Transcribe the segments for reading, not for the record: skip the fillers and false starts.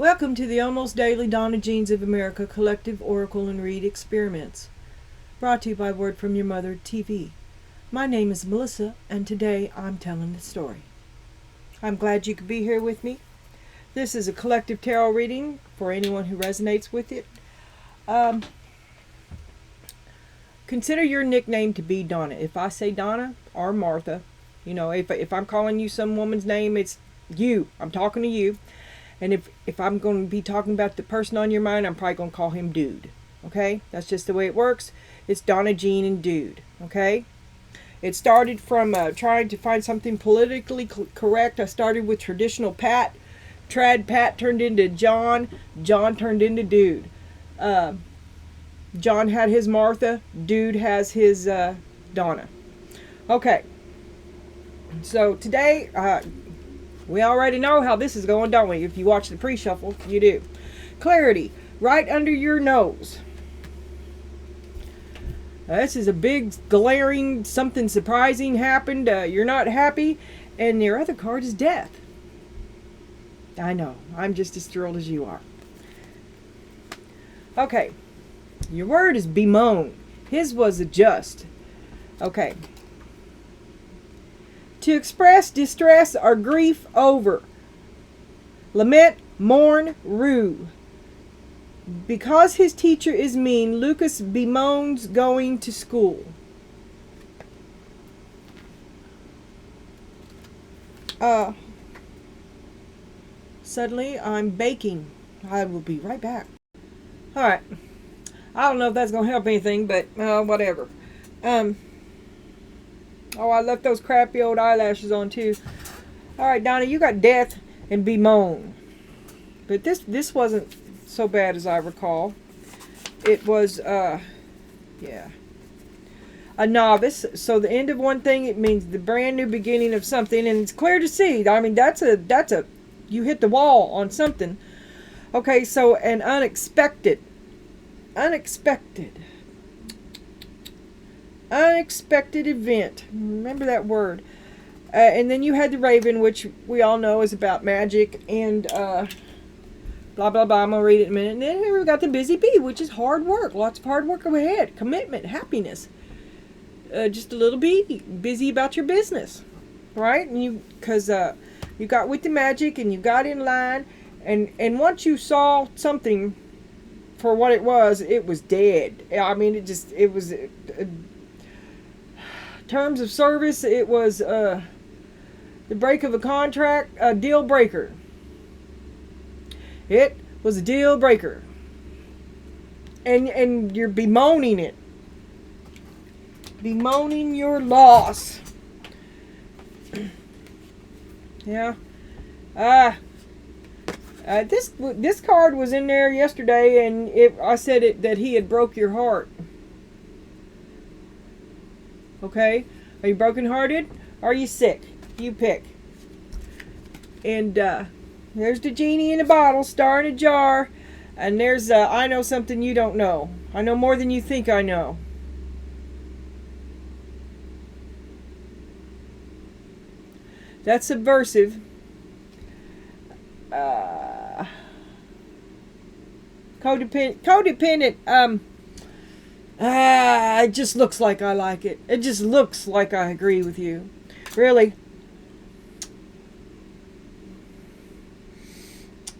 Welcome to the almost daily Donna Jeans of America collective oracle and read experiments, brought to you by Word from Your Mother TV. My name is Melissa, and today I'm telling the story. I'm glad you could be here with me. This is a collective tarot reading for anyone who resonates with it. Consider your nickname to be Donna. If I say Donna or Martha, if I'm calling you some woman's name, it's you. I'm talking to you. And if I'm going to be talking about the person on your mind, I'm probably going to call him Dude. Okay? That's just the way it works. It's Donna, Jean, and Dude. Okay? It started from trying to find something politically correct. I started with traditional Pat. Trad Pat turned into John. John turned into Dude. John had his Martha. Dude has his Donna. Okay. So today, we already know how this is going, don't we? If you watch the pre-shuffle, you do. Clarity, right under your nose. This is a big, glaring, something surprising happened. You're not happy. And your other card is death. I know. I'm just as thrilled as you are. Okay. Your word is bemoan. His was adjust. Okay. To express distress or grief over. Lament, mourn, rue. Because his teacher is mean, Lucas bemoans going to school. Suddenly I'm baking. I will be right back. Alright. I don't know if that's going to help anything, but whatever. Oh, I left those crappy old eyelashes on too. Alright, Donna, you got death and bemoan. But this wasn't so bad as I recall. It was, a novice. So the end of one thing, it means the brand new beginning of something. And it's clear to see. I mean, you hit the wall on something. Okay, so an unexpected event. Remember that word. And then you had the raven, which we all know is about magic and blah, blah, blah. I'm going to read it in a minute. And then here we've got the busy bee, which is hard work. Lots of hard work ahead. Commitment, happiness. Just a little bit busy about your business. Right? And because you got with the magic and you got in line. And once you saw something for what it was dead. I mean, it was... terms of service, it was the break of a contract, a deal breaker. It was a deal breaker. And you're bemoaning it. Bemoaning your loss. Yeah. This card was in there yesterday, and I said that he had broke your heart. Okay? Are you brokenhearted? Are you sick? You pick. And there's the genie in a bottle, star in a jar. And there's I know something you don't know. I know more than you think I know. That's subversive. Codependent. It just looks like I like it. It just looks like I agree with you. Really.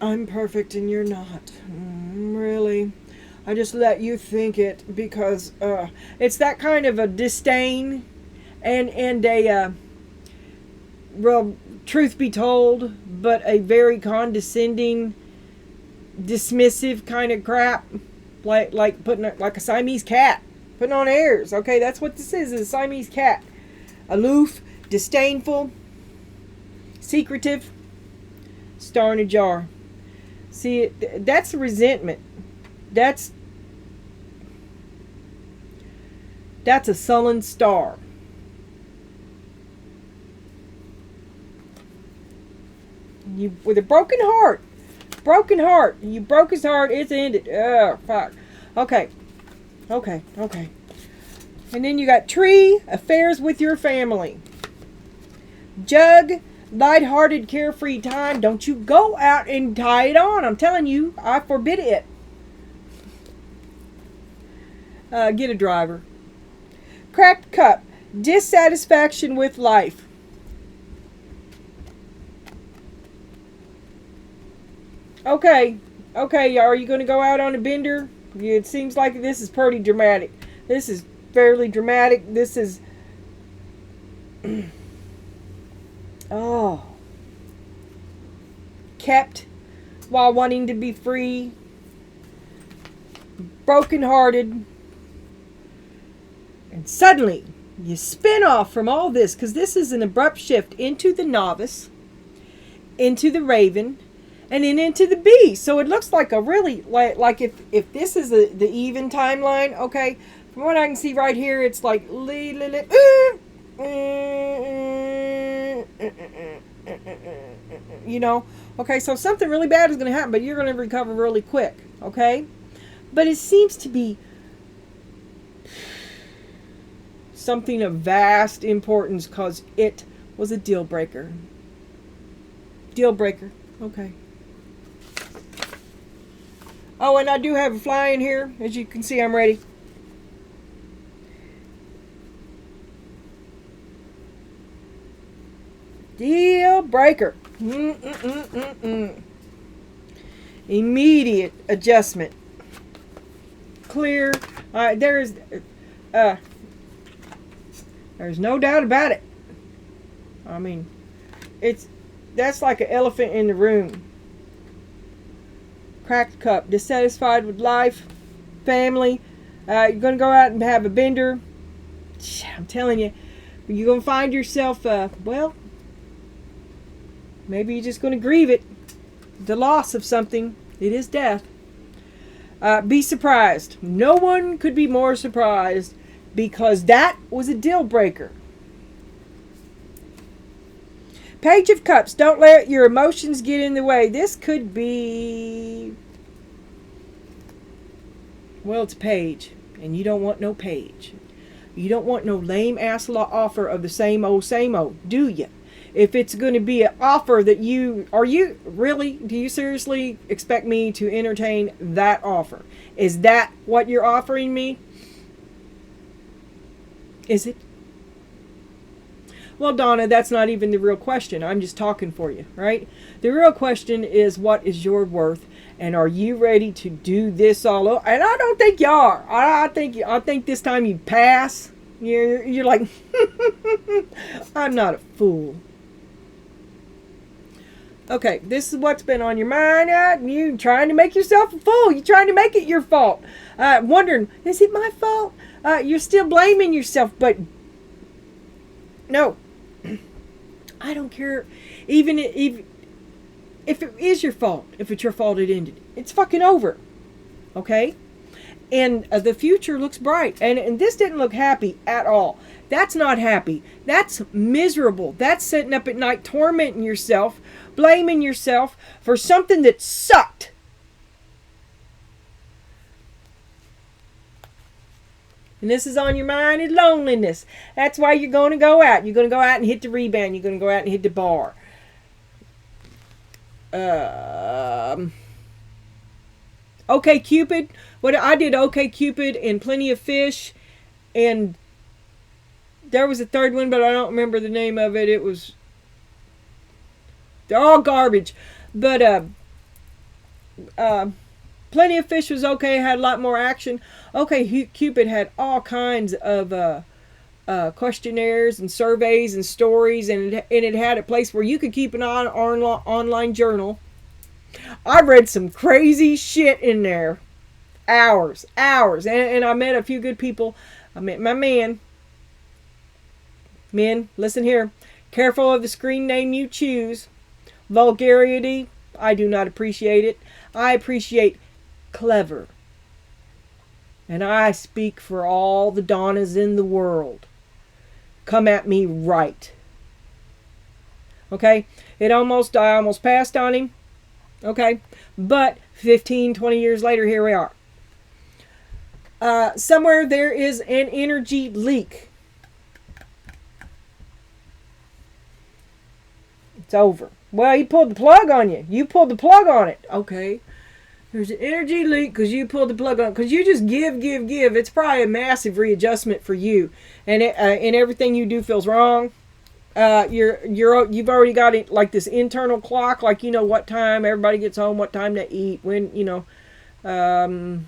I'm perfect and you're not. Really. I just let you think it because it's that kind of a disdain and a well, truth be told, but a very condescending, dismissive kind of crap. Like putting like a Siamese cat, putting on airs. Okay, that's what this is a Siamese cat. Aloof, disdainful, secretive, star in a jar. See, that's resentment. That's a sullen star. You with a broken heart. Broken heart. You broke his heart. It's ended. Oh, fuck. Okay. And then you got tree, affairs with your family. Jug, lighthearted, carefree time. Don't you go out and tie it on. I'm telling you, I forbid it. Get a driver. Cracked cup. Dissatisfaction with life. Okay. Okay, are you going to go out on a bender? It seems like this is pretty dramatic. This is fairly dramatic. This is... oh. Kept while wanting to be free. Brokenhearted. And suddenly, you spin off from all this, because this is an abrupt shift into the novice, into the raven, and then into the beast. So it looks like a really, like if this is the even timeline, okay, from what I can see right here, it's like, you know, okay, so something really bad is going to happen, but you're going to recover really quick, okay? But it seems to be something of vast importance, because it was a deal breaker. Deal breaker. Okay. Oh, and I do have a fly in here. As you can see, I'm ready. Deal breaker. Immediate adjustment. Clear. There's no doubt about it. I mean, that's like an elephant in the room. Cracked cup. Dissatisfied with life. Family. You're going to go out and have a bender. I'm telling you, you're going to find yourself, well, maybe you're just going to grieve it. The loss of something. It is death. Be surprised. No one could be more surprised, because that was a deal breaker. Page of Cups. Don't let your emotions get in the way. This could be... well, it's a page. And you don't want no page. You don't want no lame-ass offer of the same old, do you? If it's going to be an offer that you... are you really... do you seriously expect me to entertain that offer? Is that what you're offering me? Is it? Well, Donna, that's not even the real question. I'm just talking for you, right? The real question is, what is your worth? And are you ready to do this all over? And I don't think you are. I think this time you pass. You're like, I'm not a fool. Okay, this is what's been on your mind. You trying to make yourself a fool. You're trying to make it your fault. Wondering, is it my fault? You're still blaming yourself, but no. I don't care. Even if it is your fault, if it's your fault it ended, it's fucking over. Okay? And the future looks bright. And this didn't look happy at all. That's not happy. That's miserable. That's sitting up at night tormenting yourself, blaming yourself for something that sucked. And this is on your mind is loneliness. That's why you're going to go out. You're going to go out and hit the rebound. You're going to go out and hit the bar. Okay Cupid. What I did, Okay Cupid and Plenty of Fish, and there was a third one, but I don't remember the name of it. It was... they're all garbage. But Plenty of Fish was okay, had a lot more action. Okay Cupid had all kinds of questionnaires and surveys and stories, and it had a place where you could keep an online journal. I read some crazy shit in there. Hours. And I met a few good people. I met my man. Men, listen here. Careful of the screen name you choose. Vulgarity, I do not appreciate it. I appreciate clever. And I speak for all the Donnas in the world. Come at me right. Okay? I almost passed on him. Okay? But 15, 20 years later, here we are. Somewhere there is an energy leak. It's over. Well, you pulled the plug on you. You pulled the plug on it. Okay. There's an energy leak because you pulled the plug on. Because you just give. It's probably a massive readjustment for you, and everything you do feels wrong. You've already got it like this internal clock, like you know what time everybody gets home, what time to eat, when you know. And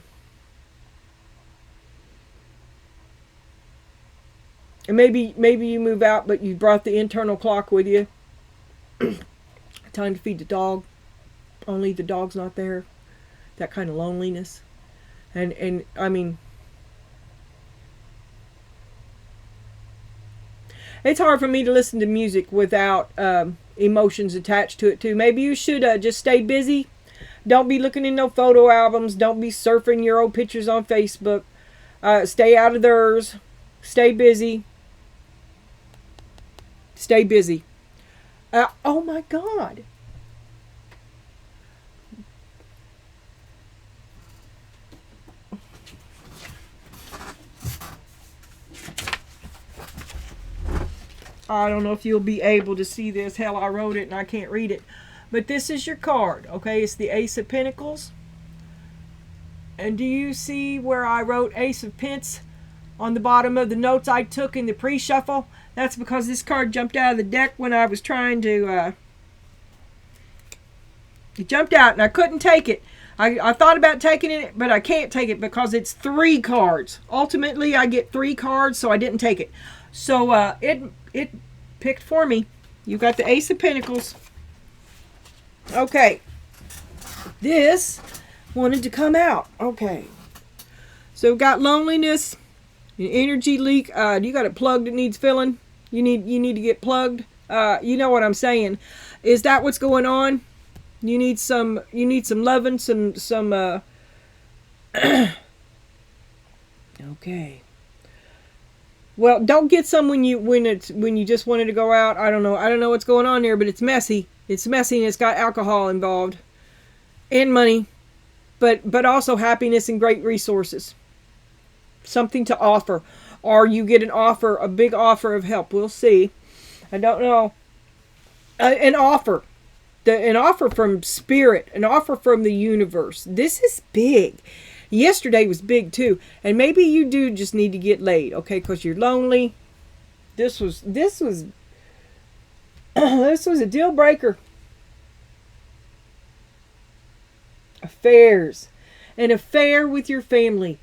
maybe you move out, but you brought the internal clock with you. Time to feed the dog. Only the dog's not there. That kind of loneliness. And I mean, it's hard for me to listen to music without emotions attached to it too. Maybe you should just stay busy. Don't be looking in no photo albums. Don't be surfing your old pictures on Facebook. Stay out of theirs. Stay busy. Stay busy. Oh my God. I don't know if you'll be able to see this. Hell, I wrote it and I can't read it. But this is your card, okay? It's the Ace of Pentacles. And do you see where I wrote Ace of Pence on the bottom of the notes I took in the pre-shuffle? That's because this card jumped out of the deck when I was trying to... it jumped out and I couldn't take it. I thought about taking it, but I can't take it because it's 3 cards. Ultimately, I get 3 cards, so I didn't take it. So it picked for me. You got the Ace of Pentacles. Okay. This wanted to come out. Okay. So we've got loneliness, an energy leak. You got it plugged, it needs filling. You need to get plugged. You know what I'm saying. Is that what's going on? You need some loving, some okay. Well, don't get some when you just wanted to go out. I don't know what's going on there, but it's messy. It's messy and it's got alcohol involved. And money. But also happiness and great resources. Something to offer. Or you get an offer, a big offer of help. We'll see. I don't know. An offer. An offer from spirit. An offer from the universe. This is big. Yesterday was big too. And maybe you do just need to get laid, okay? Because you're lonely. This was this was a deal breaker. Affairs. An affair with your family.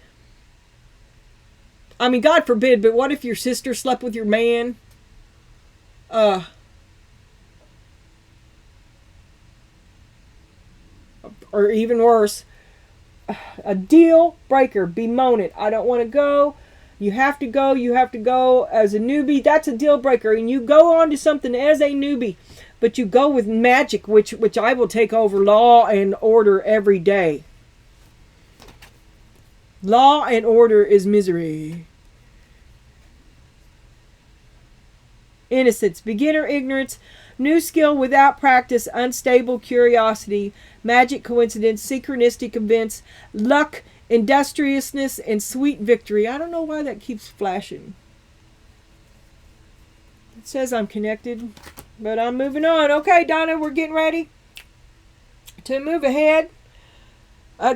I mean, God forbid, but what if your sister slept with your man? Or even worse, a deal breaker. Bemoan it. I don't want to go. You have to go. You have to go as a newbie. That's a deal breaker. And you go on to something as a newbie. But you go with magic, which I will take over law and order every day. Law and order is misery. Innocence, beginner ignorance, new skill without practice, unstable curiosity, magic coincidence, synchronistic events, luck, industriousness, and sweet victory. I don't know why that keeps flashing. It says I'm connected, but I'm moving on. Okay, Donna, we're getting ready to move ahead.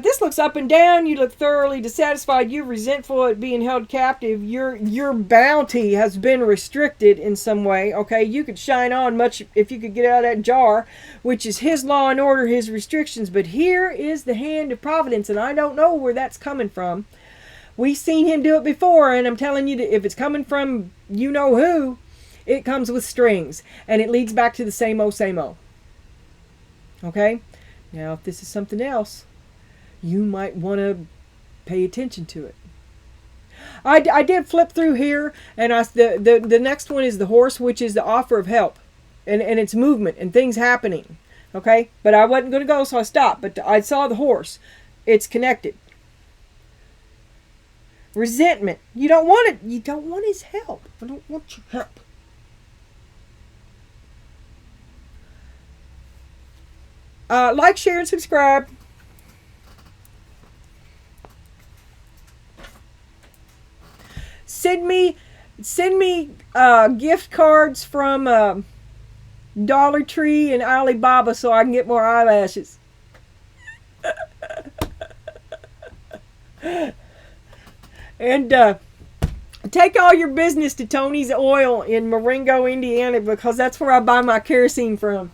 This looks up and down. You look thoroughly dissatisfied. You're resentful at being held captive. Your bounty has been restricted in some way. Okay, you could shine on much if you could get out of that jar, which is his law and order, his restrictions. But here is the hand of providence, and I don't know where that's coming from. We've seen him do it before, and I'm telling you that if it's coming from you know who, it comes with strings, and it leads back to the same old, same old. Okay, now if this is something else, you might want to pay attention to it. I did flip through here, and the next one is the horse, which is the offer of help, and it's movement and things happening. Okay, but I wasn't going to go, so I stopped. But I saw the horse. It's connected. Resentment. You don't want it. You don't want his help. I don't want your help. Like, share, and subscribe. Send me gift cards from Dollar Tree and Alibaba so I can get more eyelashes. And take all your business to Tony's Oil in Marengo, Indiana, because that's where I buy my kerosene from.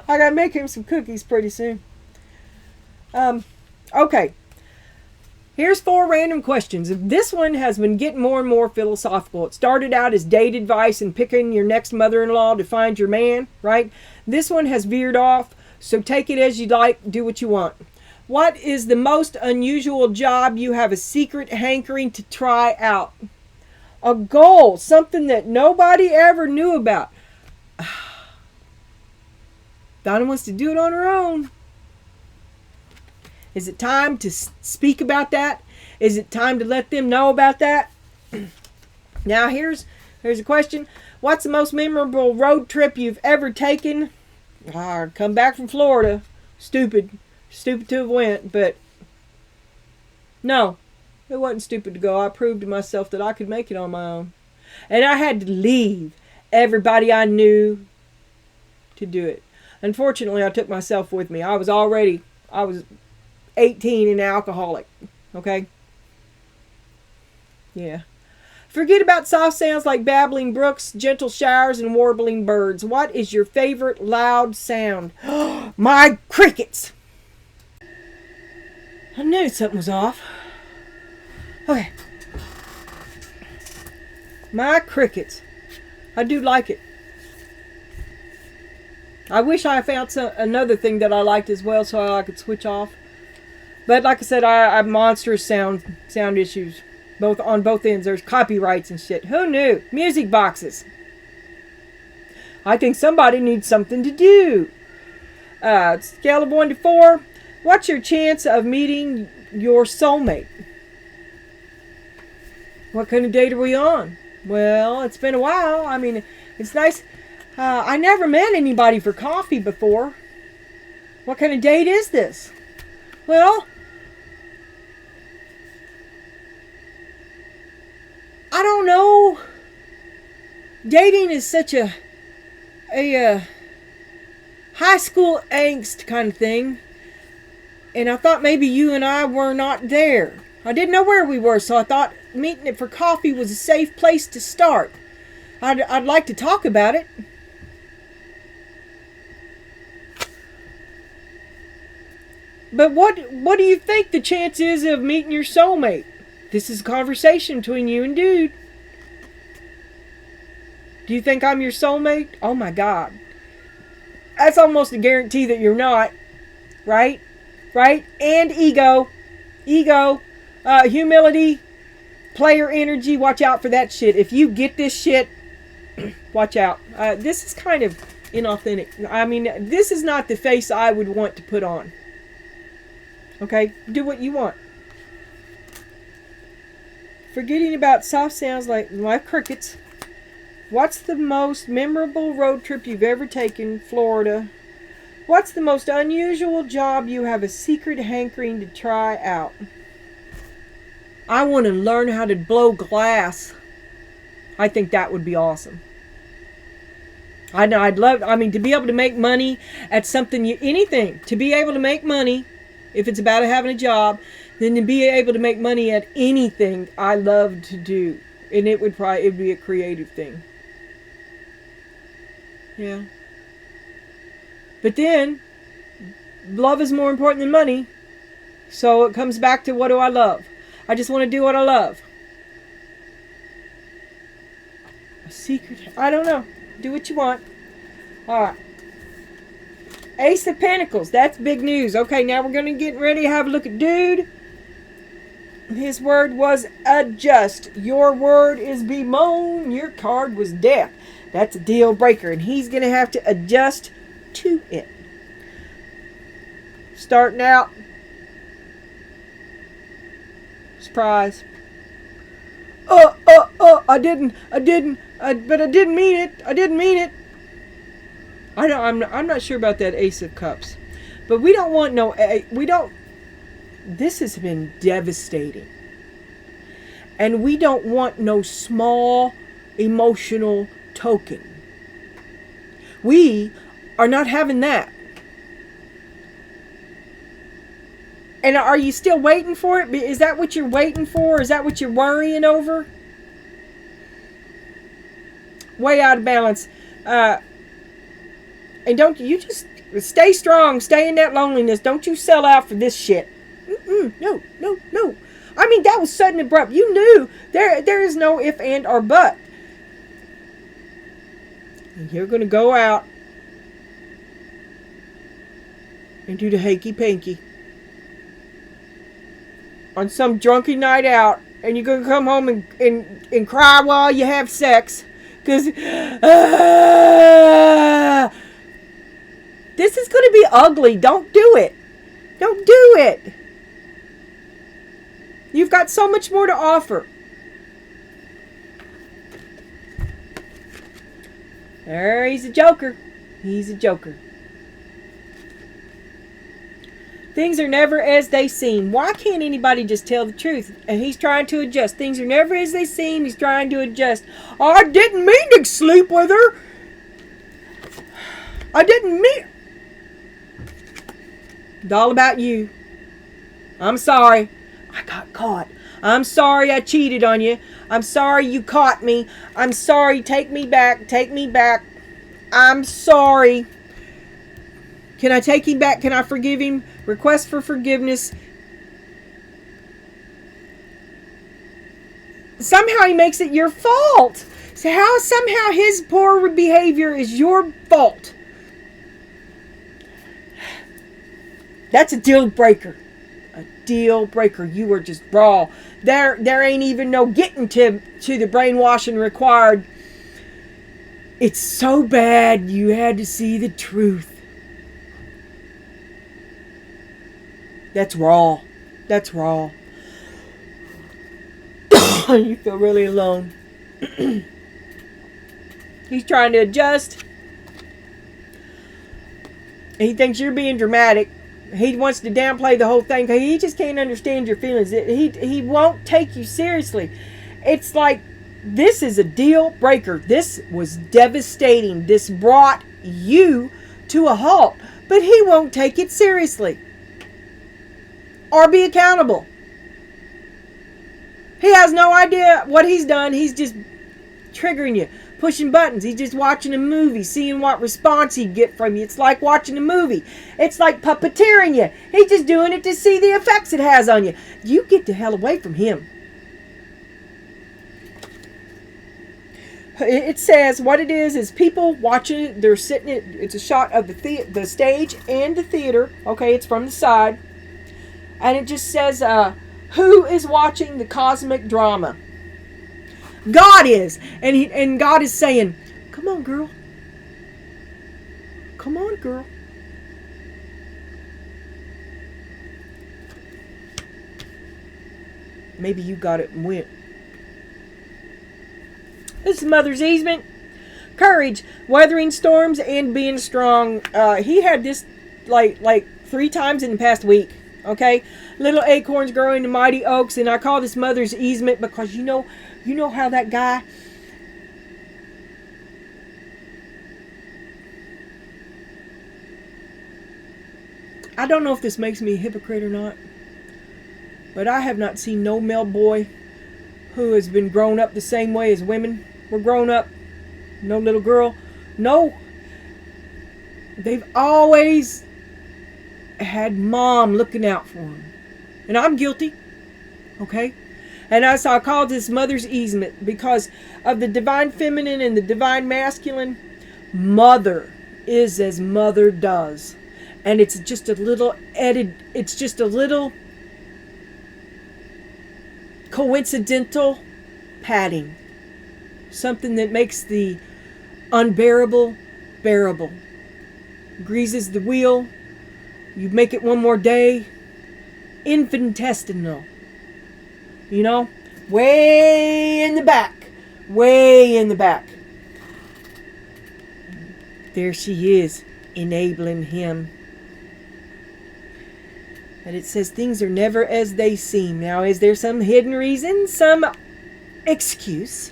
I gotta make him some cookies pretty soon. Okay. Here's 4 random questions. This one has been getting more and more philosophical. It started out as date advice and picking your next mother-in-law to find your man, right? This one has veered off, so take it as you like, do what you want. What is the most unusual job you have a secret hankering to try out? A goal, something that nobody ever knew about. Donna wants to do it on her own. Is it time to speak about that? Is it time to let them know about that? Now here's a question. What's the most memorable road trip you've ever taken? Come back from Florida. Stupid to have went, but no, it wasn't stupid to go. I proved to myself that I could make it on my own. And I had to leave everybody I knew to do it. Unfortunately, I took myself with me. I was 18 and an alcoholic. Okay? Yeah. Forget about soft sounds like babbling brooks, gentle showers, and warbling birds. What is your favorite loud sound? My crickets! I knew something was off. Okay. My crickets. I do like it. I wish I found another thing that I liked as well so I could switch off. But like I said, I have monstrous sound issues. On both ends. There's copyrights and shit. Who knew? Music boxes. I think somebody needs something to do. Scale of 1 to 4. What's your chance of meeting your soulmate? What kind of date are we on? Well, it's been a while. I mean, it's nice. I never met anybody for coffee before. What kind of date is this? Well, I don't know. Dating is such a high school angst kind of thing. And I thought maybe you and I were not there. I didn't know where we were, so I thought meeting it for coffee was a safe place to start. I'd like to talk about it. But what do you think the chance is of meeting your soulmate? This is a conversation between you and dude. Do you think I'm your soulmate? Oh my God. That's almost a guarantee that you're not. Right? Right? And ego. Humility. Player energy. Watch out for that shit. If you get this shit, watch out. This is kind of inauthentic. I mean, this is not the face I would want to put on. Okay? Do what you want. Forgetting about soft sounds like my crickets. What's the most memorable road trip you've ever taken? Florida. What's the most unusual job you have a secret hankering to try out? I want to learn how to blow glass. I think that would be awesome. I know, to be able to make money at something, anything. To be able to make money, if it's about having a job, then to be able to make money at anything I love to do. And it would be a creative thing. Yeah. But then, love is more important than money. So it comes back to, what do I love? I just want to do what I love. A secret? I don't know. Do what you want. Alright. Ace of Pentacles. That's big news. Okay, now we're going to get ready to have a look at dude. His word was adjust. Your word is bemoan. Your card was death. That's a deal breaker. And he's going to have to adjust to it. Starting out. Surprise. But I didn't mean it. I'm not sure about that Ace of Cups. But we don't want this has been devastating. And we don't want no small emotional token. We are not having that. And are you still waiting for it? Is that what you're waiting for? Is that what you're worrying over? Way out of balance. And don't you just stay strong. Stay in that loneliness. Don't you sell out for this shit. No. I mean, that was sudden and abrupt. You knew there is no if, and, or but. And you're going to go out and do the hanky-panky on some drunken night out, and you're going to come home and cry while you have sex. Because this is going to be ugly. Don't do it. Don't do it. You've got so much more to offer. He's a joker. He's a joker. Things are never as they seem. Why can't anybody just tell the truth? And he's trying to adjust. Things are never as they seem. He's trying to adjust. I didn't mean to sleep with her. I didn't mean... It's all about you. I'm sorry. I got caught. I'm sorry I cheated on you. I'm sorry you caught me. I'm sorry. Take me back. Take me back. I'm sorry. Can I take him back? Can I forgive him? Request for forgiveness. Somehow he makes it your fault. So how somehow his poor behavior is your fault? That's a deal breaker. A deal breaker. You are just raw. There ain't even no getting to the brainwashing required. It's so bad you had to see the truth. That's raw. That's raw. You feel really alone. He's trying to adjust. He thinks you're being dramatic. He wants to downplay the whole thing. He just can't understand your feelings. He won't take you seriously. It's like, this is a deal breaker. This was devastating. This brought you to a halt. But he won't take it seriously. Or be accountable. He has no idea what he's done. He's just triggering you, pushing buttons. He's just watching a movie, seeing what response he'd get from you. It's like watching a movie. It's like puppeteering you. He's just doing it to see the effects it has on you. You get the hell away from him. It says what it is people watching it. They're sitting. It's a shot of the stage and the theater. Okay, it's from the side. And it just says, who is watching the cosmic drama? God is. And God is saying, come on, girl. Come on, girl. Maybe you got it and went. This is Mother's Easement. Courage, weathering storms, and being strong. He had this like 3 times in the past week. Okay, little acorns growing to mighty oaks, and I call this Mother's Easement because you know how that guy. I don't know if this makes me a hypocrite or not, but I have not seen no male boy who has been grown up the same way as women were grown up. No little girl. No. They've always had mom looking out for him. And I'm guilty. Okay? And so I call this Mother's Easement because of the divine feminine and the divine masculine. Mother is as mother does. And it's just a little it's just a little coincidental padding. Something that makes the unbearable bearable. Greases the wheel. You make it one more day. Infinitesimal. You know? Way in the back. Way in the back. There she is. Enabling him. And it says things are never as they seem. Now, is there some hidden reason? Some excuse?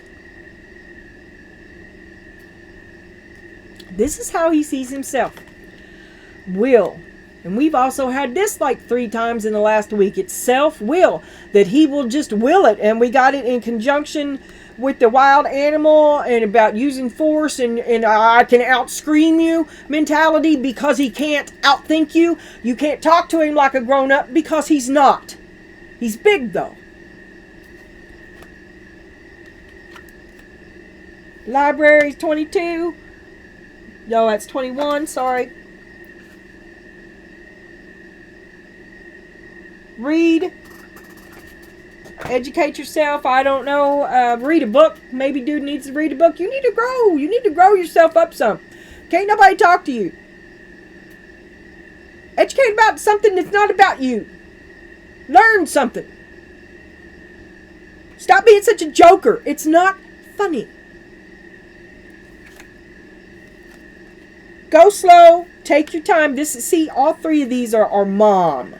This is how he sees himself. Will. And we've also had this like 3 times in the last week. It's self-will. That he will just will it. And we got it in conjunction with the wild animal and about using force and I can out-scream you mentality because he can't outthink you. You can't talk to him like a grown-up because he's not. He's big though. Library's 22. No, that's 21. Sorry. Read. Educate yourself. I don't know. Read a book. Maybe dude needs to read a book. You need to grow. You need to grow yourself up some. Can't nobody talk to you. Educate about something that's not about you. Learn something. Stop being such a joker. It's not funny. Go slow. Take your time. See, all 3 of these are mom.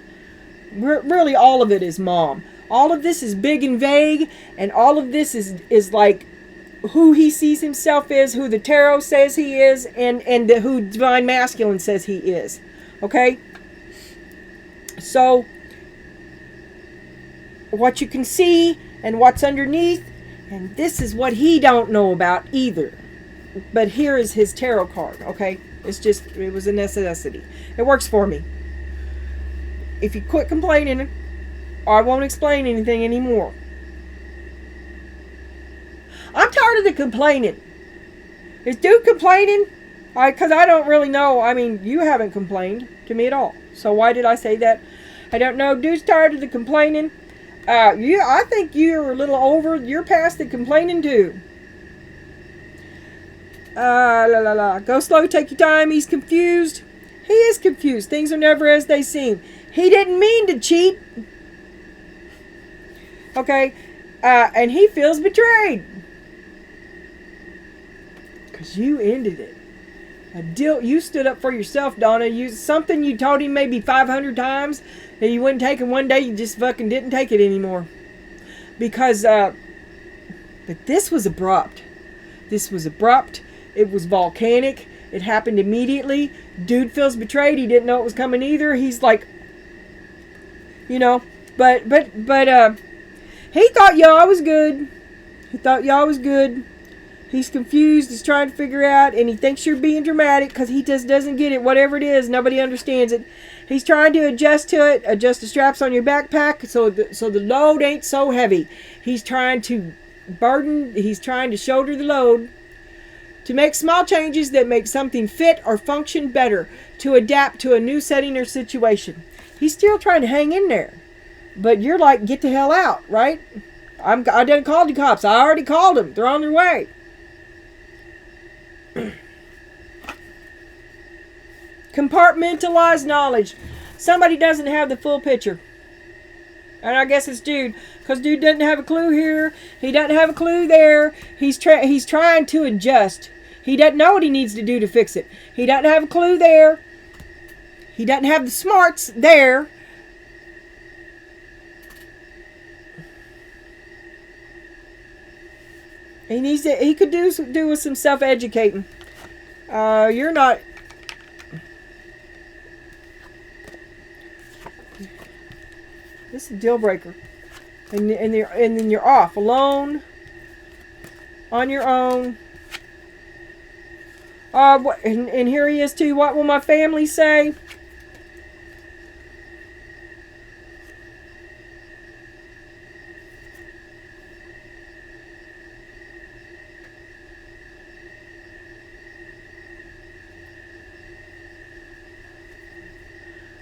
Really, all of it is mom. All of this is big and vague, and all of this is like who he sees himself as, who the tarot says he is, and who divine masculine says he is. Okay? So, what you can see and what's underneath, and this is what he don't know about either. But here is his tarot card, okay? It was a necessity. It works for me. If you quit complaining, I won't explain anything anymore. I'm tired of the complaining. Is dude complaining? Because I don't really know. I mean, you haven't complained to me at all. So why did I say that? I don't know. Dude's tired of the complaining. I think you're a little over. You're past the complaining too. Go slow, take your time. He's confused. He is confused. Things are never as they seem. He didn't mean to cheat. Okay? And he feels betrayed. Because you ended it. A deal. You stood up for yourself, Donna. Something you told him maybe 500 times that you wouldn't take, and one day you just fucking didn't take it anymore. Because, but this was abrupt. This was abrupt. It was volcanic. It happened immediately. Dude feels betrayed. He didn't know it was coming either. He's like, but he thought y'all was good. He thought y'all was good. He's confused. He's trying to figure out, and he thinks you're being dramatic because he just doesn't get it. Whatever it is, nobody understands it. He's trying to adjust to it. Adjust the straps on your backpack so the load ain't so heavy. He's trying to He's trying to shoulder the load. To make small changes that make something fit or function better. To adapt to a new setting or situation. He's still trying to hang in there. But you're like, get the hell out, right? I done called the cops. I already called them. They're on their way. Compartmentalized knowledge. Somebody doesn't have the full picture. And I guess it's dude. Because dude doesn't have a clue here. He doesn't have a clue there. He's trying to adjust. He doesn't know what he needs to do to fix it. He doesn't have a clue there. He doesn't have the smarts there. He could do with some self-educating. You're not. This is a deal breaker. And then you're off alone. On your own. And here he is too. What will my family say?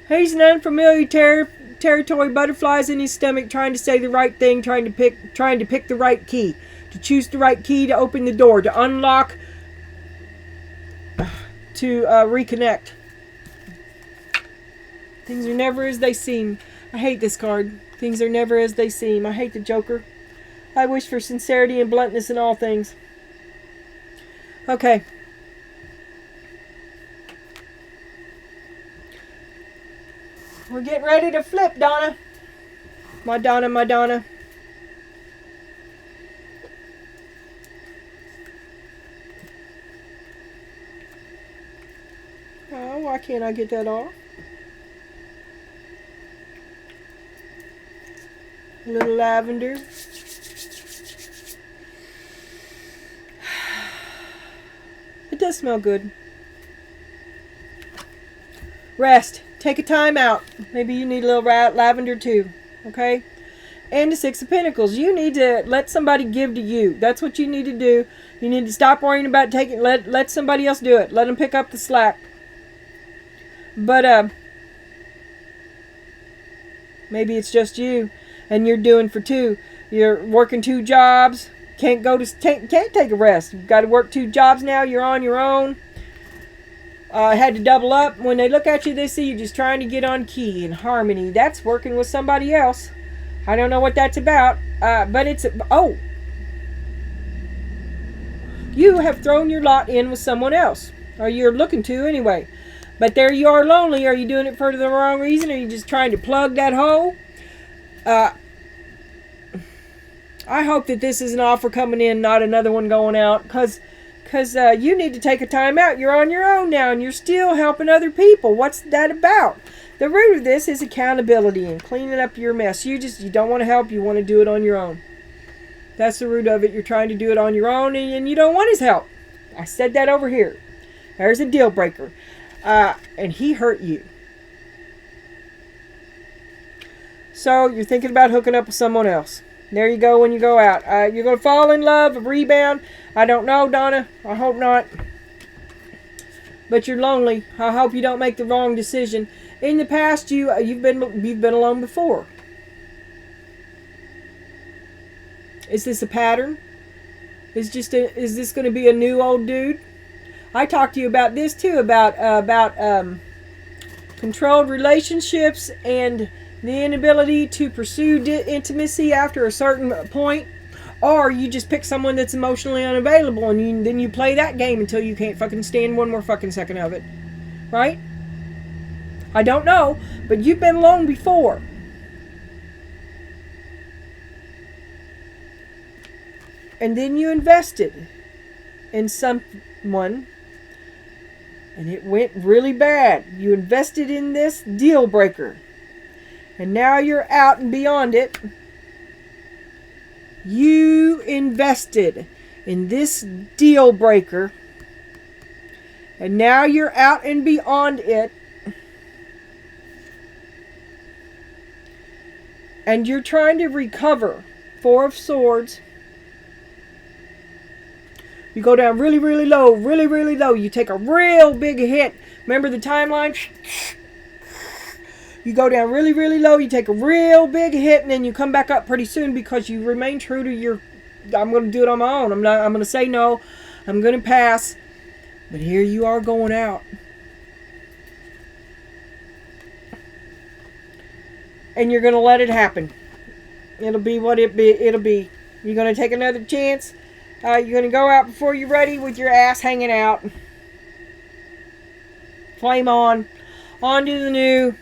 He's in unfamiliar territory, butterflies in his stomach, trying to say the right thing, trying to pick the right key, to choose the right key to open the door, to unlock, to reconnect. Things are never as they seem. I hate this card. Things are never as they seem. I hate the Joker. I wish for sincerity and bluntness in all things. Okay. We're getting ready to flip, Donna. My Donna, my Donna. Why can't I get that off? A little lavender. It does smell good. Rest. Take a time out. Maybe you need a little lavender too. Okay? And the Six of Pentacles. You need to let somebody give to you. That's what you need to do. You need to stop worrying about taking. Let somebody else do it. Let them pick up the slack. But maybe it's just you, and you're doing for two. You're working 2 jobs. Can't take a rest. You've got to work 2 jobs now. You're on your own. Had to double up. When they look at you, they see you just trying to get on key and harmony. That's working with somebody else. I don't know what that's about. But it's... Oh! You have thrown your lot in with someone else. Or you're looking to anyway. But there you are lonely. Are you doing it for the wrong reason? Are you just trying to plug that hole? I hope that this is an offer coming in, not another one going out. Because you need to take a time out. You're on your own now, and you're still helping other people. What's that about? The root of this is accountability and cleaning up your mess. You don't want to help. You want to do it on your own. That's the root of it. You're trying to do it on your own, and you don't want his help. I said that over here. There's a deal breaker. And he hurt you. So you're thinking about hooking up with someone else. There you go when you go out. You're going to fall in love, a rebound. I don't know, Donna. I hope not. But you're lonely. I hope you don't make the wrong decision. In the past, you've been alone before. Is this a pattern? Is this going to be a new old dude? I talked to you about this too, about controlled relationships and the inability to pursue intimacy after a certain point, or you just pick someone that's emotionally unavailable and then you play that game until you can't fucking stand one more fucking second of it, right? I don't know, but you've been alone before. And then you invested in someone, and it went really bad. You invested in this deal breaker. And now you're out and beyond it. You invested in this deal breaker. And now you're out and beyond it. And you're trying to recover. 4 of Swords. You go down really, really low. Really, really low. You take a real big hit. Remember the timeline? You go down really, really low. You take a real big hit, and then you come back up pretty soon because you remain true to your. I'm going to do it on my own. I'm going to say no. I'm going to pass. But here you are going out. And you're going to let it happen. It'll be what it'll be. You're going to take another chance. You're going to go out before you're ready with your ass hanging out. Flame on. On to the new.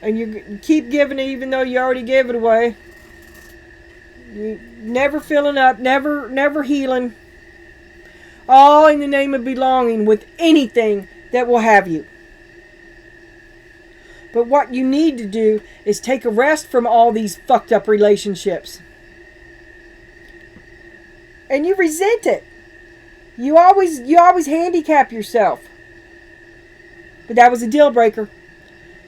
And you keep giving it even though you already gave it away. You never filling up, never healing. All in the name of belonging with anything that will have you. But what you need to do is take a rest from all these fucked up relationships. And you resent it. You always handicap yourself. But that was a deal breaker.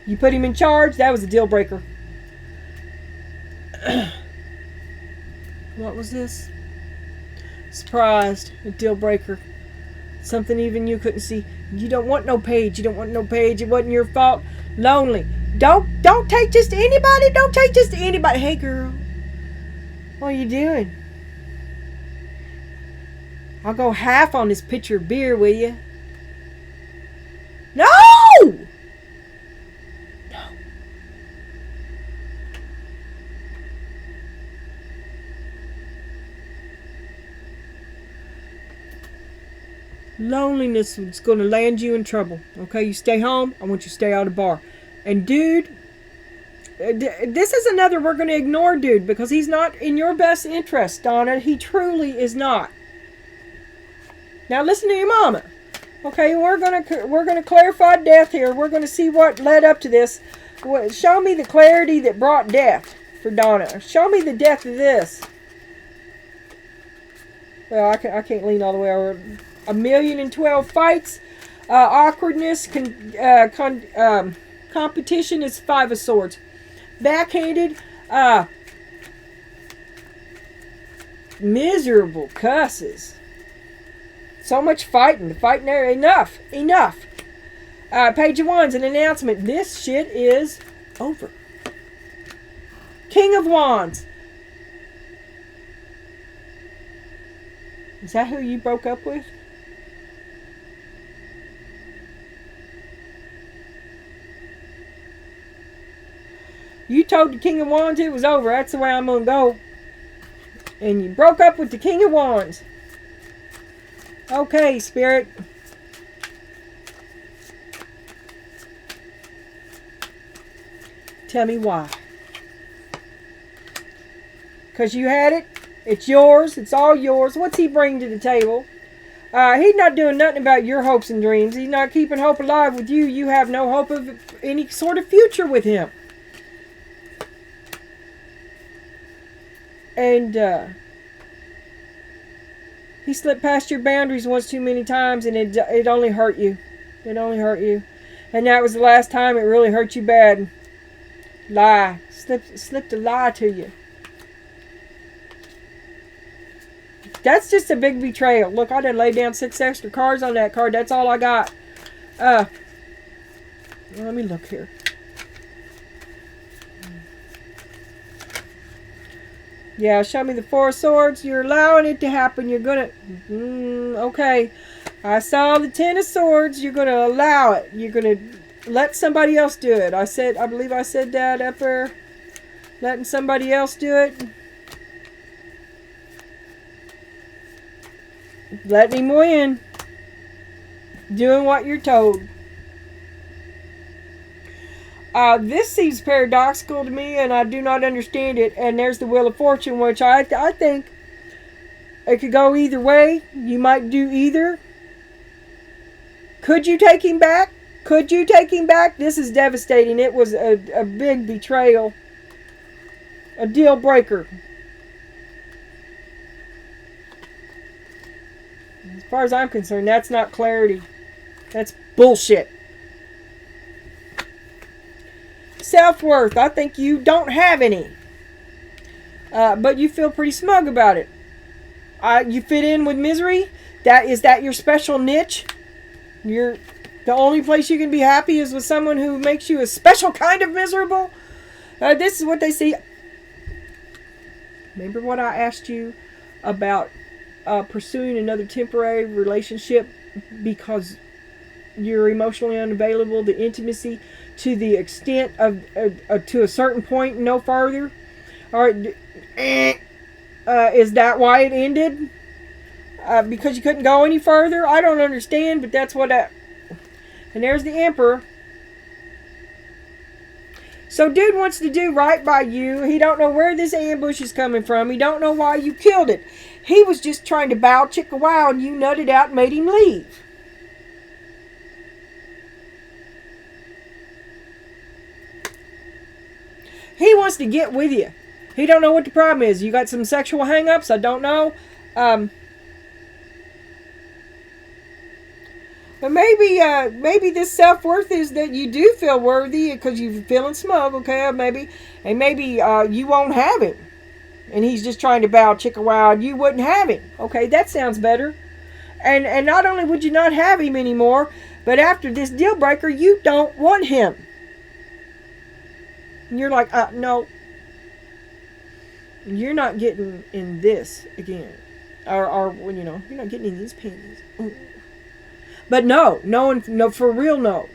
You put him in charge, that was a deal breaker. What was this? Surprised. A deal breaker. Something even you couldn't see. You don't want no page. You don't want no page. It wasn't your fault. Lonely. Don't take just anybody. Don't take just anybody. Hey girl. What are you doing? I'll go half on this pitcher of beer, will you? No! Loneliness is going to land you in trouble. Okay, you stay home. I want you to stay out of the bar. And dude, this is another we're going to ignore dude because he's not in your best interest, Donna. He truly is not. Now listen to your mama. Okay, we're gonna clarify death here. We're gonna see what led up to this. Show me the clarity that brought death for Donna. Show me the death of this. Well, I can't lean all the way over. 1,012 fights. Awkwardness. Competition is 5 of Swords. Backhanded. Miserable cusses. So much fighting. The fighting there. Enough. Page of Wands, an announcement. This shit is over. King of Wands. Is that who you broke up with? You told the King of Wands it was over. That's the way I'm going to go. And you broke up with the King of Wands. Okay, Spirit. Tell me why. Because you had it. It's yours. It's all yours. What's he bring to the table? He's not doing nothing about your hopes and dreams. He's not keeping hope alive with you. You have no hope of any sort of future with him. And he slipped past your boundaries once too many times, and it only hurt you. It only hurt you. And that was the last time it really hurt you bad. Lie. Slipped a lie to you. That's just a big betrayal. Look, I done laid down 6 extra cards on that card. That's all I got. Let me look here. Yeah, show me the 4 of Swords. You're allowing it to happen. You're gonna... okay. I saw the 10 of Swords. You're gonna allow it. You're gonna let somebody else do it. I believe I said that up there. Letting somebody else do it. Letting him win. Doing what you're told. This seems paradoxical to me, and I do not understand it. And there's the Wheel of Fortune, which I think it could go either way. You might do either. Could you take him back? Could you take him back? This is devastating. It was a big betrayal. A deal breaker. As far as I'm concerned, that's not clarity. That's bullshit. Self-worth. I think you don't have any. But you feel pretty smug about it. You fit in with misery. Is that your special niche? The only place you can be happy is with someone who makes you a special kind of miserable. This is what they see. Remember what I asked you about pursuing another temporary relationship because you're emotionally unavailable, the intimacy to the extent of to a certain point, no farther. All right, is that why it ended? Because you couldn't go any further? I don't understand, but that's what. And there's the Emperor. So dude wants to do right by you. He don't know where this ambush is coming from. He don't know why you killed it. He was just trying to bow chicka wow, and you nutted out and made him leave. He wants to get with you. He don't know what the problem is. You got some sexual hang-ups? I don't know. But maybe this self-worth is that you do feel worthy because you're feeling smug, okay? Maybe you won't have him. And he's just trying to bow chicka wow and you wouldn't have him. Okay, that sounds better. And not only would you not have him anymore, but after this deal breaker, you don't want him. And you're like, no. You're not getting in this again. Or you're not getting in these panties. Ooh. But no, for real, no.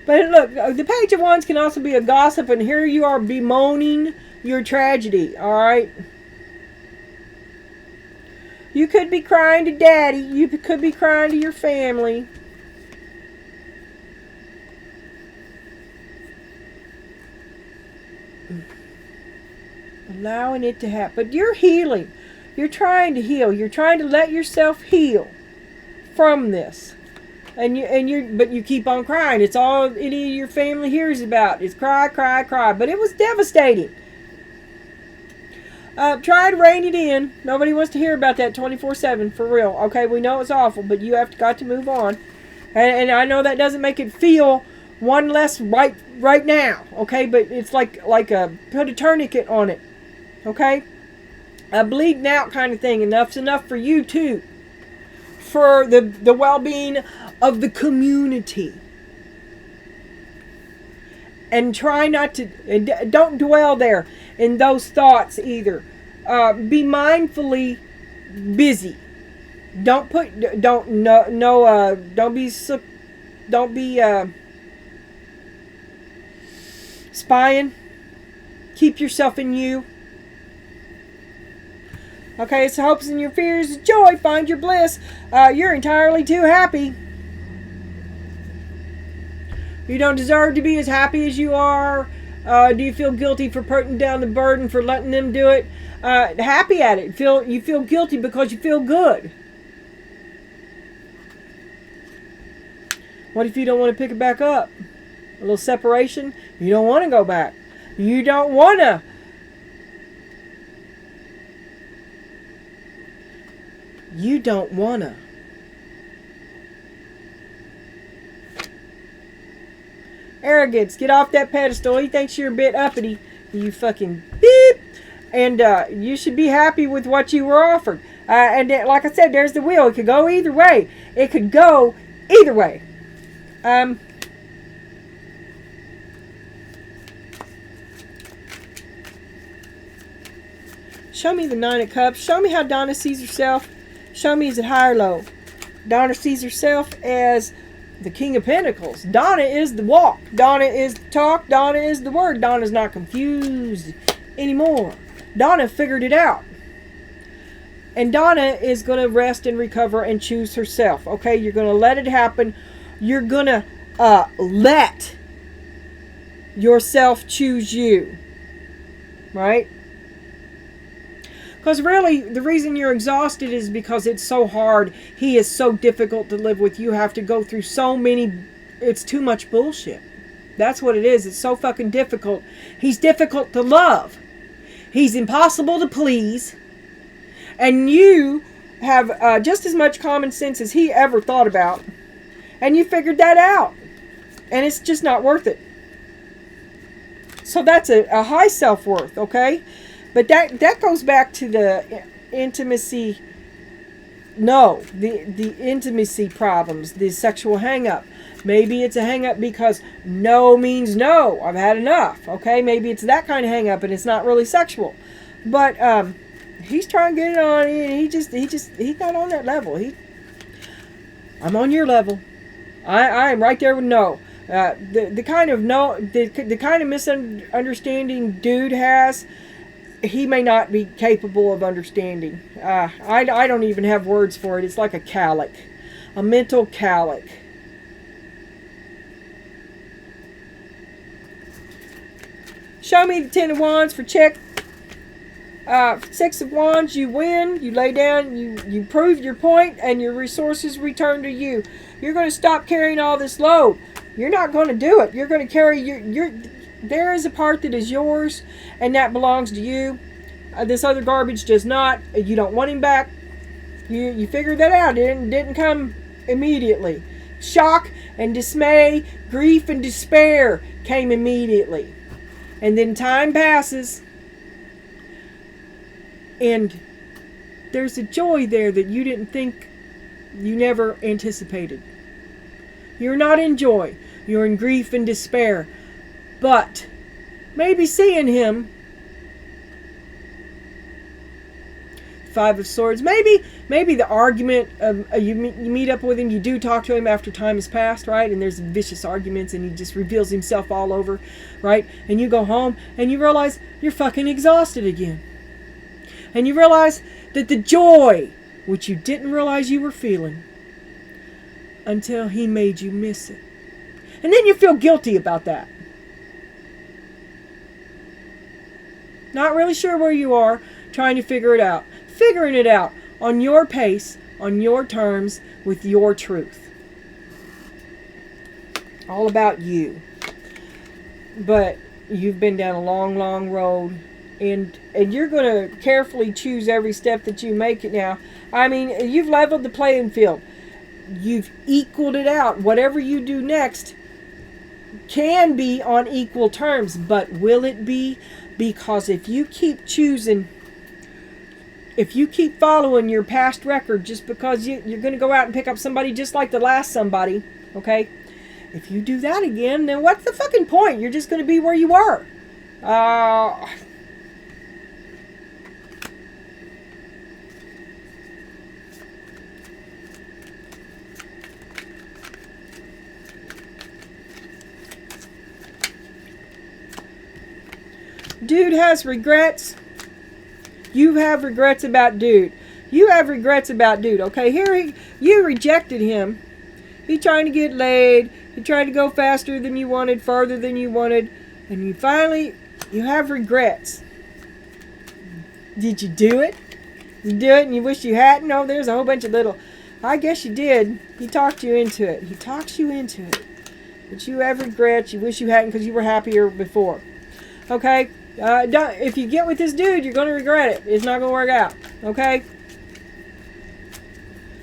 But look, the Page of Wands can also be a gossip, and here you are bemoaning your tragedy, alright? You could be crying to daddy. You could be crying to your family. Allowing it to happen. But you're healing. You're trying to heal. You're trying to let yourself heal from this. But you keep on crying. It's all any of your family hears about. It's cry, cry, cry. But it was devastating. Try to rein it in. Nobody wants to hear about that 24/7, for real. Okay, we know it's awful, but you have got to move on. And I know that doesn't make it feel one less right now. Okay, but it's like put a tourniquet on it. Okay, a bleeding out kind of thing. Enough's enough for you too. For the well-being of the community. And try not to, and don't dwell there in those thoughts either. Be mindfully busy. Don't be spying. Keep yourself in you. Okay, it's hopes and your fears, joy, find your bliss. You're entirely too happy. You don't deserve to be as happy as you are. Do you feel guilty for putting down the burden, for letting them do it? Happy at it. You feel guilty because you feel good. What if you don't want to pick it back up? A little separation? You don't want to go back. You don't want to. You don't want to. Arrogance. Get off that pedestal. He thinks you're a bit uppity. You fucking beep. And you should be happy with what you were offered. And like I said, there's the wheel. It could go either way. It could go either way. Show me the Nine of Cups. Show me how Donna sees herself. Show me, is it high or low? Donna sees herself as the King of Pentacles. Donna is the walk. Donna is the talk. Donna is the word. Donna's not confused anymore. Donna figured it out. And Donna is going to rest and recover and choose herself. Okay, you're going to let it happen. You're going to let yourself choose you. Right? Because really, the reason you're exhausted is because it's so hard. He is so difficult to live with. You have to go through so many... It's too much bullshit. That's what it is. It's so fucking difficult. He's difficult to love. He's impossible to please. And you have just as much common sense as he ever thought about. And you figured that out. And it's just not worth it. So that's a high self-worth, okay? But that goes back to the intimacy, the intimacy problems, the sexual hang-up. Maybe it's a hang-up because no means no. I've had enough, okay? Maybe it's that kind of hang-up and it's not really sexual. But he's trying to get it on, and he's not on that level. I'm on your level. I am right there with no. The kind of no, the kind of misunderstanding dude has, he may not be capable of understanding. I don't even have words for it. It's like a calic, a mental calic. Show me the Ten of Wands for check. Six of Wands, you win. You lay down. You prove your point, and your resources return to you. You're going to stop carrying all this load. You're not going to do it. You're going to carry your. There is a part that is yours, and that belongs to you. This other garbage does not. You don't want him back. You figured that out. It didn't come immediately. Shock and dismay, grief and despair came immediately. And then time passes, and there's a joy there that you didn't think, you never anticipated. You're not in joy. You're in grief and despair. But maybe seeing him, Five of Swords, maybe the argument of you meet up with him, you do talk to him after time has passed, right? And there's vicious arguments, and he just reveals himself all over, right? And you go home and you realize you're fucking exhausted again. And you realize that the joy, which you didn't realize you were feeling until he made you miss it. And then you feel guilty about that. Not really sure where you are, trying to figure it out. Figuring it out on your pace, on your terms, with your truth. All about you. But you've been down a long, long road, and you're going to carefully choose every step that you make it now. I mean, you've leveled the playing field. You've equaled it out. Whatever you do next can be on equal terms, but will it be? Because if you keep choosing, if you keep following your past record just because you're going to go out and pick up somebody just like the last somebody, okay? If you do that again, then what's the fucking point? You're just going to be where you were. Dude has regrets. You have regrets about dude. You have regrets about dude. Okay, you rejected him. He trying to get laid. He tried to go faster than you wanted, farther than you wanted, and you have regrets. Did you do it? You do it and you wish you hadn't? No, there's a whole bunch of little, I guess you did. He talked you into it. He talks you into it. But you have regrets. You wish you hadn't because you were happier before. Okay? If you get with this dude, you're going to regret it. It's not going to work out. Okay?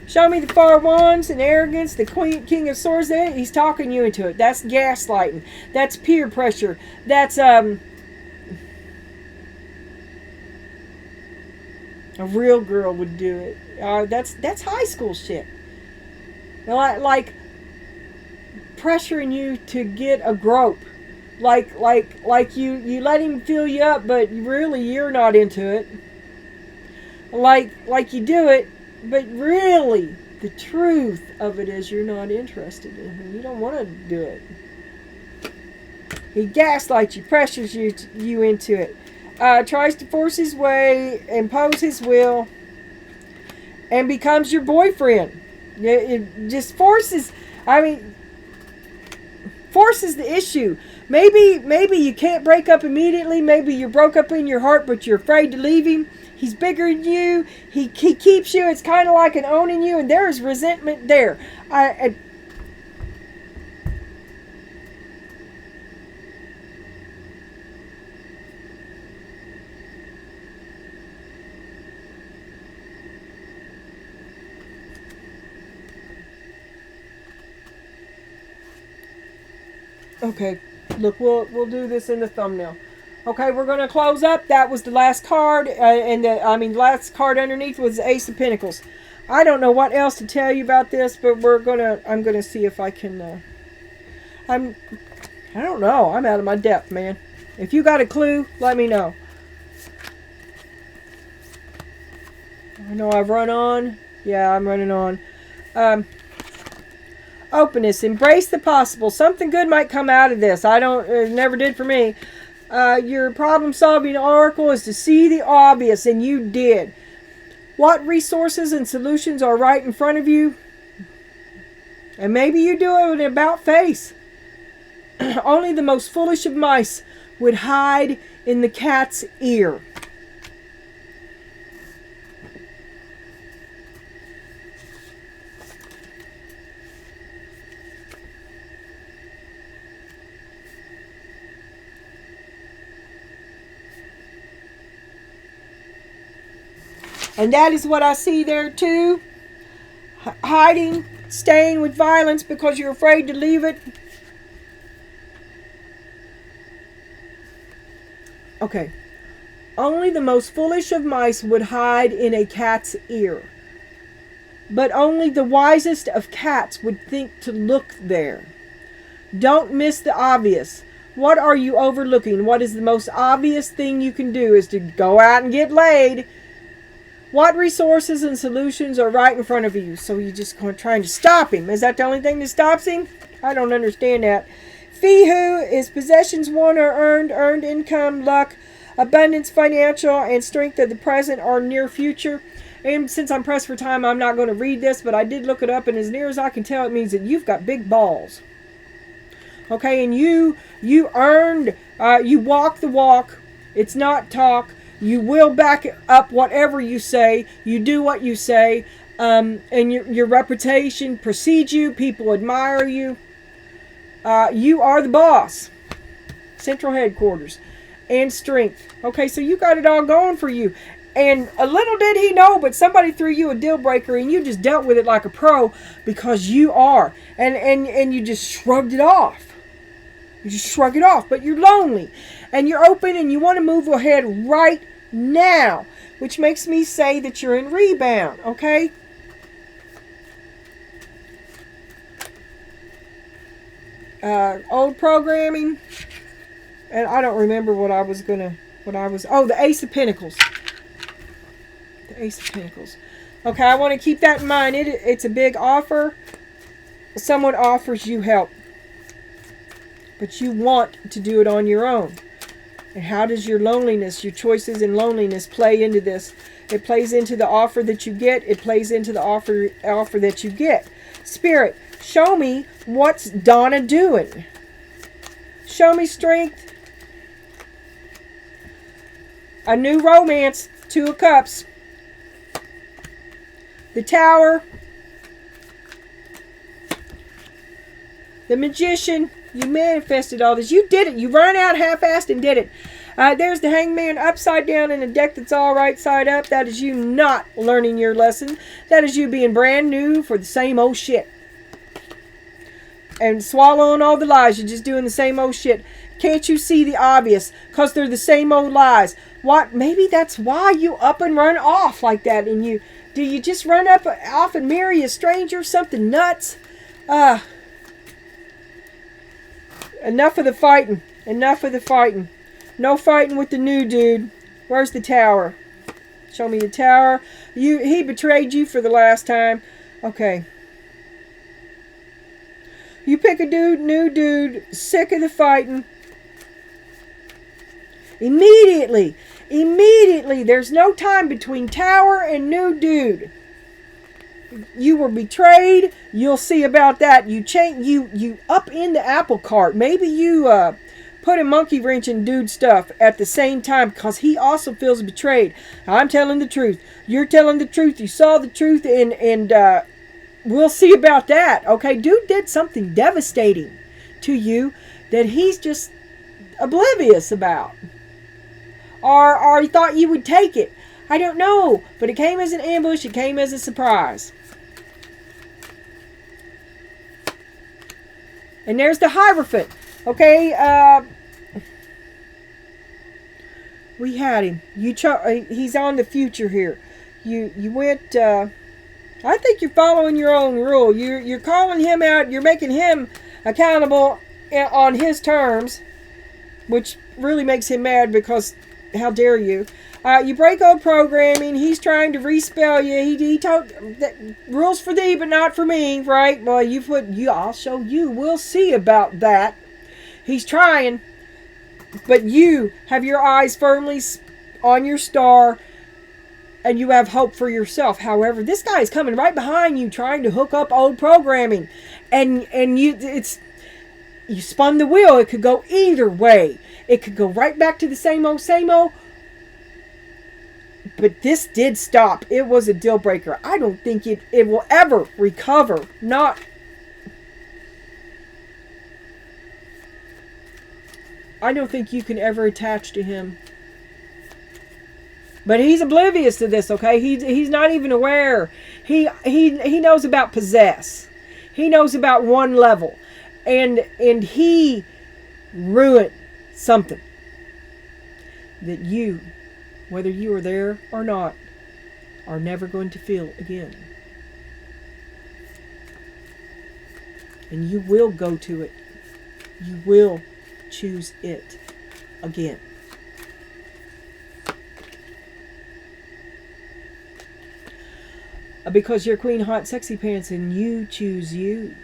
Show me the 4 wands and arrogance, the king of swords there. He's talking you into it. That's gaslighting. That's peer pressure. That's a real girl would do it. That's high school shit. Like pressuring you to get a grope. Like you let him fill you up, but really you're not into it. Like you do it, but really the truth of it is you're not interested in him. You don't want to do it. He gaslights you, pressures you into it. Tries to force his way, impose his will, and becomes your boyfriend. It just forces, forces the issue. Maybe you can't break up immediately. Maybe you broke up in your heart, but you're afraid to leave him. He's bigger than you. He keeps you. It's kind of like an owning you, and there is resentment there. Okay, look, we'll do this in the thumbnail. Okay, we're going to close up. That was the last card, and the last card underneath was the Ace of Pentacles. I don't know what else to tell you about this, but I'm gonna see if I can. I don't know. I'm out of my depth, man. If you got a clue, let me know. I know I've run on. Yeah, I'm running on. Openness, embrace the possible. Something good might come out of this. It never did for me. Your problem-solving oracle is to see the obvious, and you did. What resources and solutions are right in front of you? And maybe you do it with an about face. Only the most foolish of mice would hide in the cat's ear. And that is what I see there too. Hiding, staying with violence because you're afraid to leave it. Okay. Only the most foolish of mice would hide in a cat's ear. But only the wisest of cats would think to look there. Don't miss the obvious. What are you overlooking? What is the most obvious thing you can do is to go out and get laid. What resources and solutions are right in front of you? So you're just trying to stop him. Is that the only thing that stops him? I don't understand that. Fihu is possessions won or earned income, luck, abundance, financial, and strength of the present or near future. And since I'm pressed for time, I'm not going to read this, but I did look it up, and as near as I can tell, it means that you've got big balls. Okay, and you earned, you walk the walk, It's not talk. You will back up whatever you say. You do what you say. And your reputation precedes you. People admire you. You are the boss. Central headquarters. And strength. Okay, so you got it all going for you. And a little did he know, but somebody threw you a deal breaker and you just dealt with it like a pro because you are. And you just shrugged it off. You just shrug it off, but you're lonely. And you're open and you want to move ahead right now. Which makes me say that you're in rebound, okay? Old programming. And I don't remember the Ace of Pentacles. The Ace of Pentacles. Okay, I want to keep that in mind. It's a big offer. Someone offers you help. But you want to do it on your own. And how does your loneliness, your choices in loneliness play into this? It plays into the offer that you get. It plays into the offer that you get. Spirit, show me what's Donna doing. Show me strength. A new romance. 2 of Cups. The Tower. The Magician. You manifested all this. You did it. You ran out half-assed and did it. There's the Hangman upside down in a deck that's all right side up. That is you not learning your lesson. That is you being brand new for the same old shit. And swallowing all the lies. You're just doing the same old shit. Can't you see the obvious? Because they're the same old lies. What? Maybe that's why you up and run off like that. And do you just run off and marry a stranger? Something nuts? Enough of the fighting. Enough of the fighting. No fighting with the new dude. Where's the Tower? Show me the Tower. He betrayed you for the last time. Okay. You pick a new dude, sick of the fighting. Immediately. There's no time between Tower and new dude. You were betrayed. You'll see about that. You up in the apple cart. Maybe you put a monkey wrench in dude's stuff at the same time because he also feels betrayed. I'm telling the truth. You're telling the truth. You saw the truth and we'll see about that. Okay, dude did something devastating to you that he's just oblivious about. Or he thought you would take it. I don't know. But it came as an ambush. It came as a surprise. And there's the Hierophant. Okay, we had him. He's on the future here. You went. I think you're following your own rule. You're calling him out. You're making him accountable on his terms, which really makes him mad because how dare you? You break old programming. He's trying to respell you. He told that rules for thee, but not for me, right? Well, I'll show you. We'll see about that. He's trying, but you have your eyes firmly on your star, and you have hope for yourself. However, this guy is coming right behind you, trying to hook up old programming, and you spun the wheel. It could go either way. It could go right back to the same old. But this did stop. It was a deal breaker. I don't think it will ever recover. I don't think you can ever attach to him. But he's oblivious to this, okay? He's not even aware. He knows about possess. He knows about one level. And he ruined something that you, whether you are there or not, are never going to feel again. And you will go to it. You will choose it again. Because you're Queen Hot Sexy Pants and you choose you.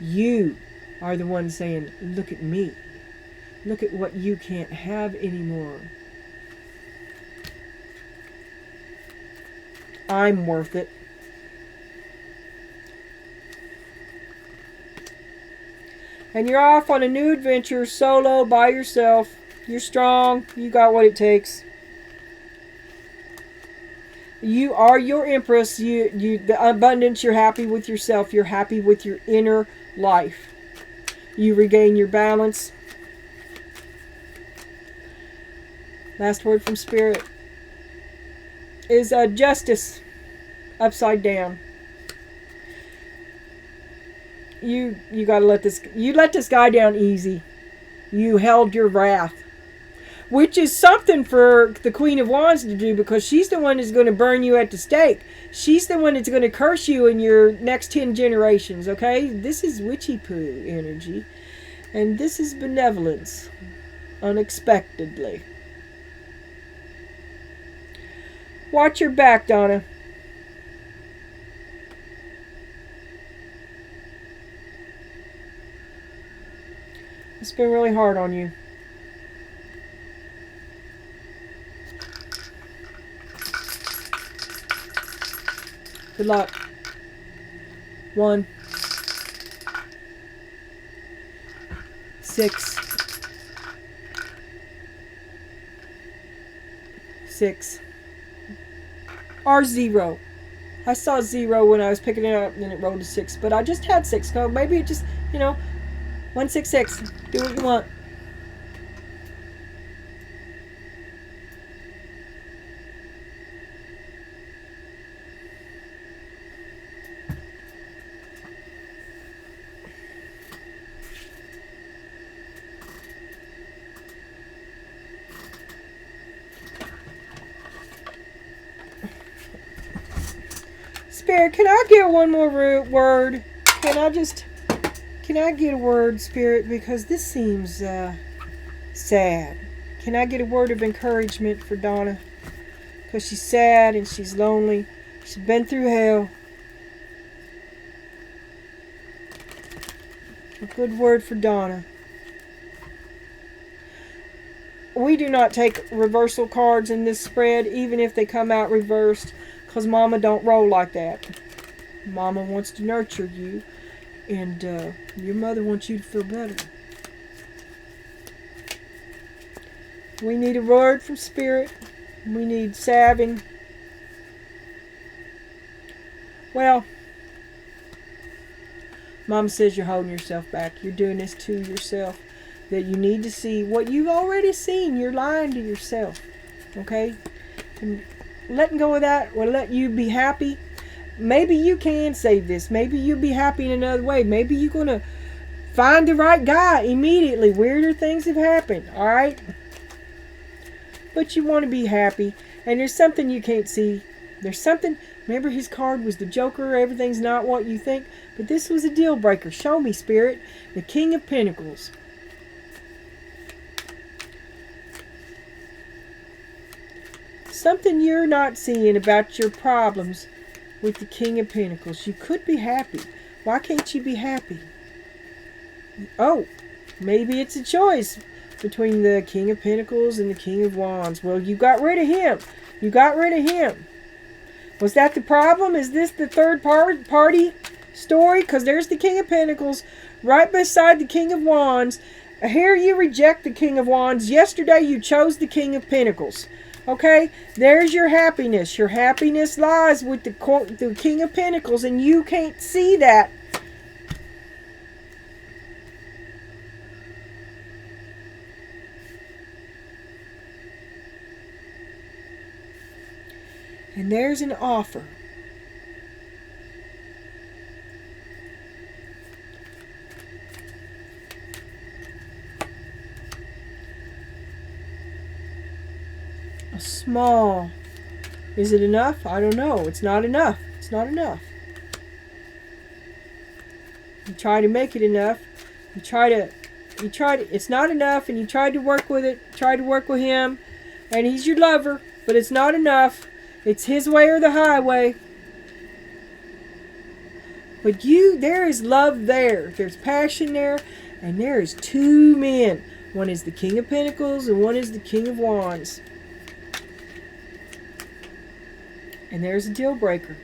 You are the one saying, look at me. Look at what you can't have anymore. I'm worth it. And you're off on a new adventure, solo, by yourself. You're strong. You got what it takes. You are your empress. The abundance, you're happy with yourself. You're happy with your inner life. You regain your balance. Last word from Spirit is justice upside down. You got to let this guy down easy. You held your wrath, which is something for the Queen of Wands to do, because she's the one that's going to burn you at the stake. She's the one that's going to curse you in your next 10 generations, okay? This is witchy poo energy, and this is benevolence, unexpectedly. Watch your back, Donna. It's been really hard on you. Good luck. 1, 6, 6, or 0. I saw 0 when I was picking it up, and then it rolled to 6. But I just had 6. So maybe it just, 166. Do what you want. Spirit, can I get one more word? Can I get a word, Spirit? Because this seems sad. Can I get a word of encouragement for Donna? Because she's sad and she's lonely. She's been through hell. A good word for Donna. We do not take reversal cards in this spread, even if they come out reversed, because Mama don't roll like that. Mama wants to nurture you, and your mother wants you to feel better. We need a word from Spirit. We need salving. Well, Mama says you're holding yourself back. You're doing this to yourself. That you need to see what you've already seen. You're lying to yourself. Okay? And letting go of that will let you be happy. Maybe you can save this. Maybe you'll be happy in another way. Maybe you're going to find the right guy immediately. Weirder things have happened. Alright? But you want to be happy. And there's something you can't see. There's something. Remember, his card was the Joker. Everything's not what you think. But this was a deal breaker. Show me, Spirit. The King of Pentacles. Something you're not seeing about your problems with the King of Pentacles. You could be happy. Why can't you be happy? Oh, maybe it's a choice between the King of Pentacles and the King of Wands. Well, you got rid of him. You got rid of him. Was that the problem? Is this the third party story? Because there's the King of Pentacles right beside the King of Wands. Here you reject the King of Wands. Yesterday you chose the King of Pentacles. Okay, there's your happiness. Your happiness lies with the King of Pentacles, and you can't see that. And there's an offer. A small. Is it enough? I don't know. It's not enough. It's not enough. You try to make it enough. You try to, it's not enough, and you tried to work with it, tried to work with him, and he's your lover, but it's not enough. It's his way or the highway. But there is love there. There's passion there, and there is 2 men. One is the King of Pentacles, and one is the King of Wands. And there's a deal breaker.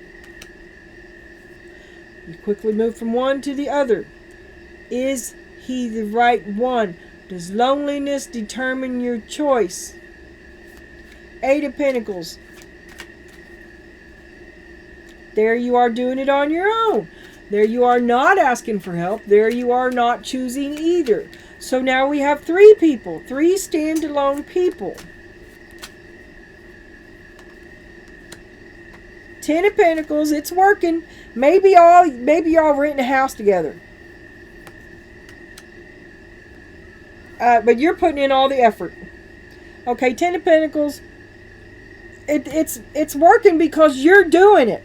You quickly move from one to the other. Is he the right one? Does loneliness determine your choice? 8 of Pentacles. There you are doing it on your own. There you are not asking for help. There you are not choosing either. So now we have 3 people. 3 standalone people. 10 of Pentacles. It's working. Maybe y'all renting a house together. But you're putting in all the effort. Okay, 10 of Pentacles. It's working because you're doing it.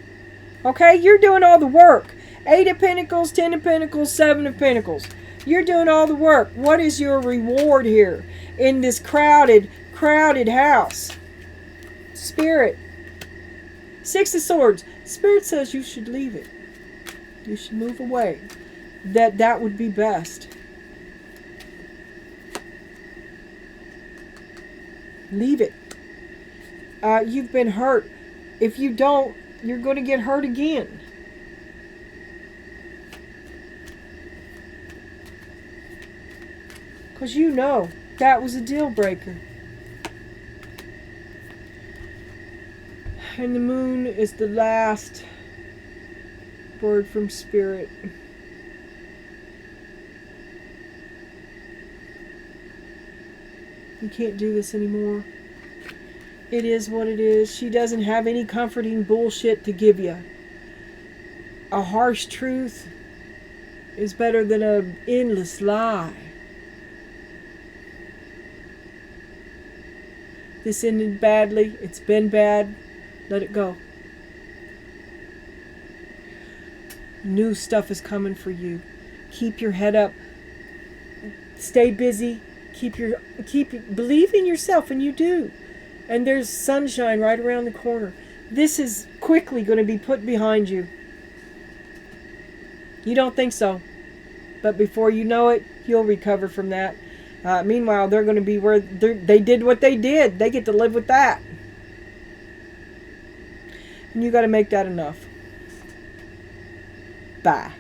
Okay, you're doing all the work. 8 of Pentacles, 10 of Pentacles, 7 of Pentacles. You're doing all the work. What is your reward here in this crowded house? Spirit. 6 of Swords. Spirit says you should leave it. You should move away. That would be best. Leave it. You've been hurt. If you don't, you're going to get hurt again. Because you know that was a deal breaker. And the moon is the last word from Spirit. You can't do this anymore. It is what it is. She doesn't have any comforting bullshit to give you. A harsh truth is better than an endless lie. This ended badly. It's been bad. Let it go. New stuff is coming for you. Keep your head up. Stay busy. Believe in yourself, and you do. And there's sunshine right around the corner. This is quickly going to be put behind you. You don't think so. But before you know it, you'll recover from that. Meanwhile, they're going to be where they did what they did. They get to live with that. And you got to make that enough. Bye.